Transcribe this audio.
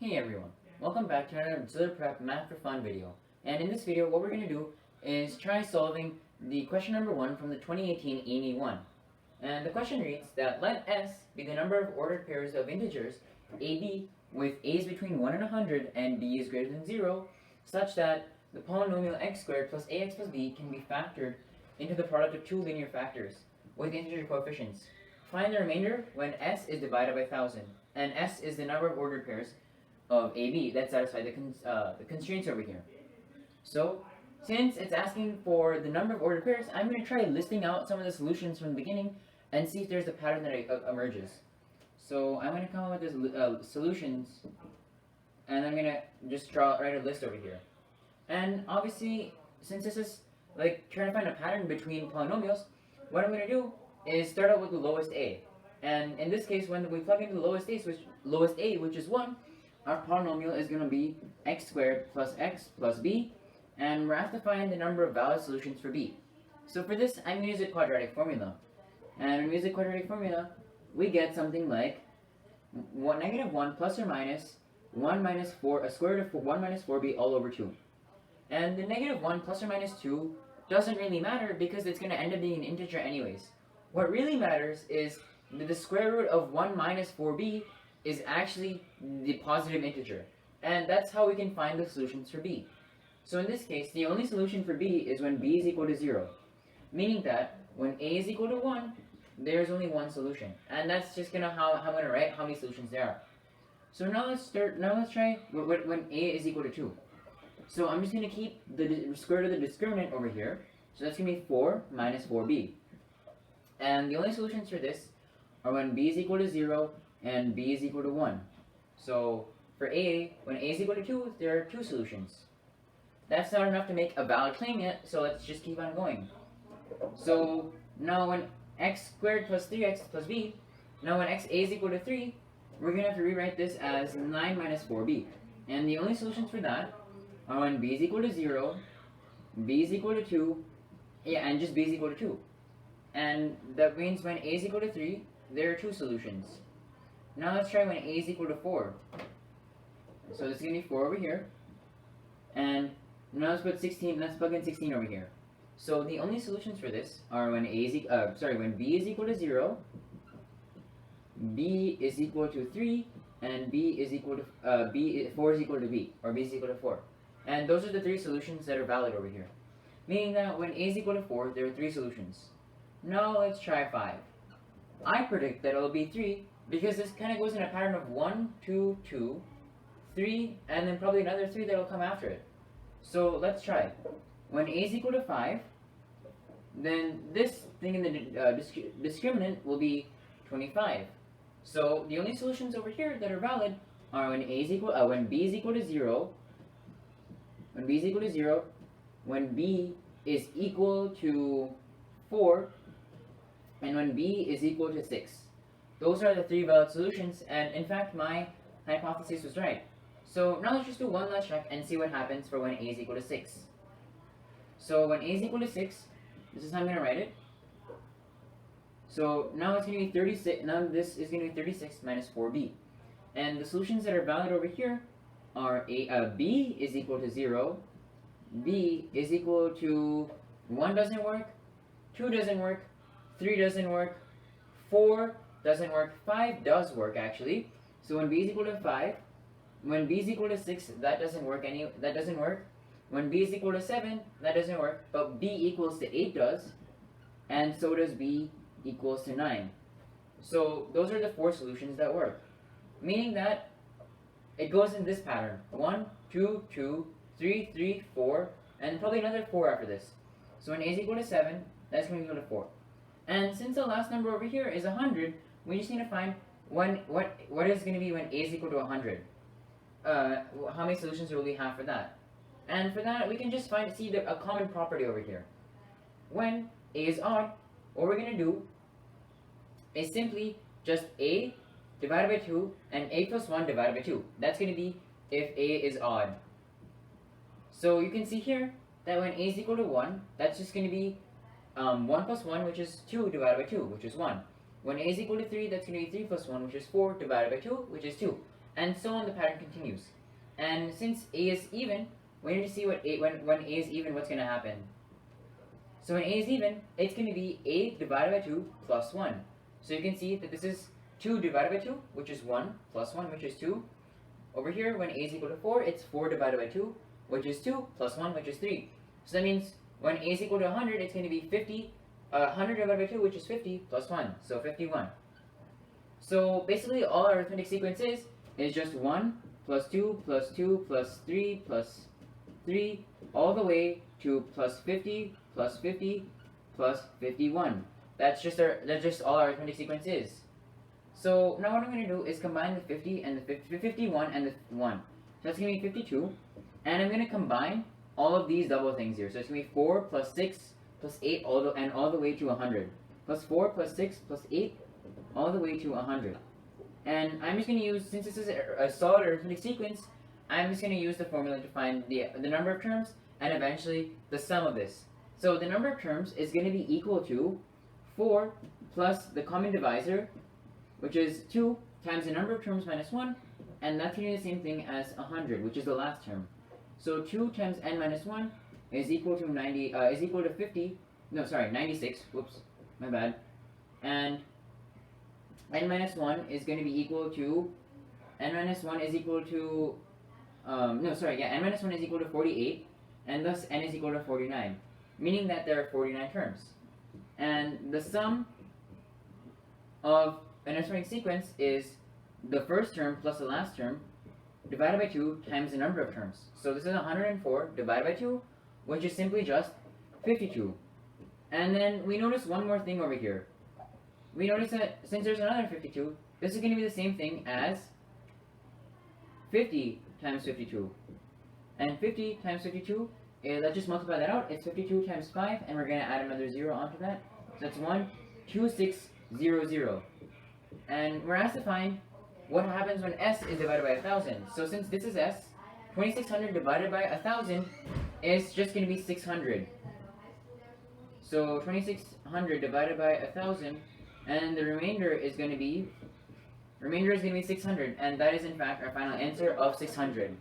Hey everyone, welcome back to another Auxiliary Prep Math for Fun video. And in this video, what we're going to do is try solving the question number 1 from the 2018 AIME 1. And the question reads that let S be the number of ordered pairs of integers AB with A is between 1 and 100 and B is greater than 0, such that the polynomial x squared plus ax plus b can be factored into the product of two linear factors with integer coefficients. Find the remainder when S is divided by 1000, and S is the number of ordered pairs of AB that satisfy the constraints over here. So, since it's asking for the number of ordered pairs, I'm going to try listing out some of the solutions from the beginning and see if there's a pattern that emerges. So, I'm going to come up with this solutions, and I'm going to just write a list over here. And obviously, since this is like trying to find a pattern between polynomials, what I'm going to do is start out with the lowest A. And in this case, when we plug into the lowest A, which is 1, our polynomial is going to be x squared plus x plus b, and we're asked to find the number of valid solutions for b. So for this, I'm going to use a quadratic formula. And when we use a quadratic formula, we get something like negative 1 plus or minus 1 minus 4, a square root of 1 minus 4b all over 2. And the negative 1 plus or minus 2 doesn't really matter because it's going to end up being an integer anyways. What really matters is that the square root of 1 minus 4b is actually the positive integer. And that's how we can find the solutions for b. So in this case, the only solution for b is when b is equal to 0. Meaning that when a is equal to 1, there's only one solution. And that's just how I'm going to write how many solutions there are. So now let's try when a is equal to 2. So I'm just going to keep the square root of the discriminant over here. So that's going to be 4 minus 4b. And the only solutions for this are when b is equal to 0 and b is equal to 1. So for a, when a is equal to 2, there are two solutions. That's not enough to make a valid claim yet, so let's just keep on going. So now when x squared plus 3x plus b, now when a is equal to 3, we're going to have to rewrite this as 9 minus 4b. And the only solutions for that are when b is equal to 0, b is equal to 2, and just b is equal to 2. And that means when a is equal to 3, there are two solutions. Now let's try when a is equal to 4. So this is going to be 4 over here. And now let's plug in 16 over here. So the only solutions for this are when when b is equal to 0, b is equal to 3, and b is equal to 4 is equal to b, or b is equal to 4. And those are the three solutions that are valid over here. Meaning that when a is equal to 4, there are three solutions. Now let's try 5. I predict that it'll be 3 because this kind of goes in a pattern of 1, 2, 2, 3, and then probably another 3 that'll come after it. So let's try. When a is equal to 5, then this thing in the discriminant will be 25. So the only solutions over here that are valid are when when b is equal to 0, when b is equal to 0, when b is equal to 4, and when b is equal to 6. Those are the three valid solutions, and in fact my hypothesis was right. So now let's just do one last check and see what happens for when a is equal to 6. So when a is equal to 6, this is how I'm going to write it. So now it's going to be 36, now this is going to be 36 minus 4b. And the solutions that are valid over here are b is equal to 0, b is equal to 1 doesn't work, 2 doesn't work, 3 doesn't work, 4 doesn't work, 5 does work actually. So when b is equal to 5, when b is equal to 6, that doesn't work. When b is equal to 7, that doesn't work, but b equals to 8 does, and so does b equals to 9. So those are the four solutions that work. Meaning that it goes in this pattern. 1, 2, 2, 3, 3, 4, and probably another 4 after this. So when a is equal to 7, that's going to be equal to 4. And since the last number over here is 100, we just need to find what is going to be when a is equal to 100. How many solutions will we have for that? And for that, we can just see a common property over here. When a is odd, what we're going to do is simply just a divided by 2 and a plus 1 divided by 2. That's going to be if a is odd. So you can see here that when a is equal to 1, that's just going to be 1 plus 1, which is 2 divided by 2, which is 1. When a is equal to 3, that's going to be 3 plus 1, which is 4 divided by 2, which is 2. and so on the pattern continues. And since A is even, we need to see what when A is even, what's going to happen. So when A is even, it's going to be A divided by 2 plus 1. So you can see that this is 2 divided by 2, which is 1, plus 1, which is 2. Over here, when A is equal to 4, it's 4 divided by 2, which is 2, plus 1, which is 3. So that means when A is equal to 100, it's going to be 100 divided by 2, which is 50, plus 1, so 51. So basically, all our arithmetic sequence is just 1, plus 2, plus 2, plus 3, plus 3, all the way to plus 50, plus 50, plus 51. That's just all our arithmetic sequence is. So now what I'm going to do is combine the 50 and the 51 and the 1. So that's going to be 52. And I'm going to combine all of these double things here. So it's going to be 4 plus 6 plus 8 all the way to 100. Plus 4 plus 6 plus 8 all the way to 100. And I'm just going to use, since this is a solid arithmetic sequence, I'm just going to use the formula to find the number of terms and eventually the sum of this. So the number of terms is going to be equal to 4 plus the common divisor, which is 2 times the number of terms minus 1, and that's going to be the same thing as 100, which is the last term. So 2 times n minus 1 is equal to 96, whoops, my bad. And n minus 1 is going to be equal to, n minus 1 is equal to 48, and thus n is equal to 49, meaning that there are 49 terms. And the sum of an arithmetic sequence is the first term plus the last term divided by 2 times the number of terms. So this is 104 divided by 2, which is simply just 52. And then we notice one more thing over here. We notice that since there's another 52, this is going to be the same thing as 50 times 52. And 50 times 52, let's just multiply that out. It's 52 times 5, and we're going to add another 0 onto that. So that's 12600. And we're asked to find what happens when s is divided by 1,000. So since this is s, 2600 divided by 1,000 is just going to be 600. So 2600 divided by 1,000, and the remainder is going to be 600, and that is in fact our final answer of 600.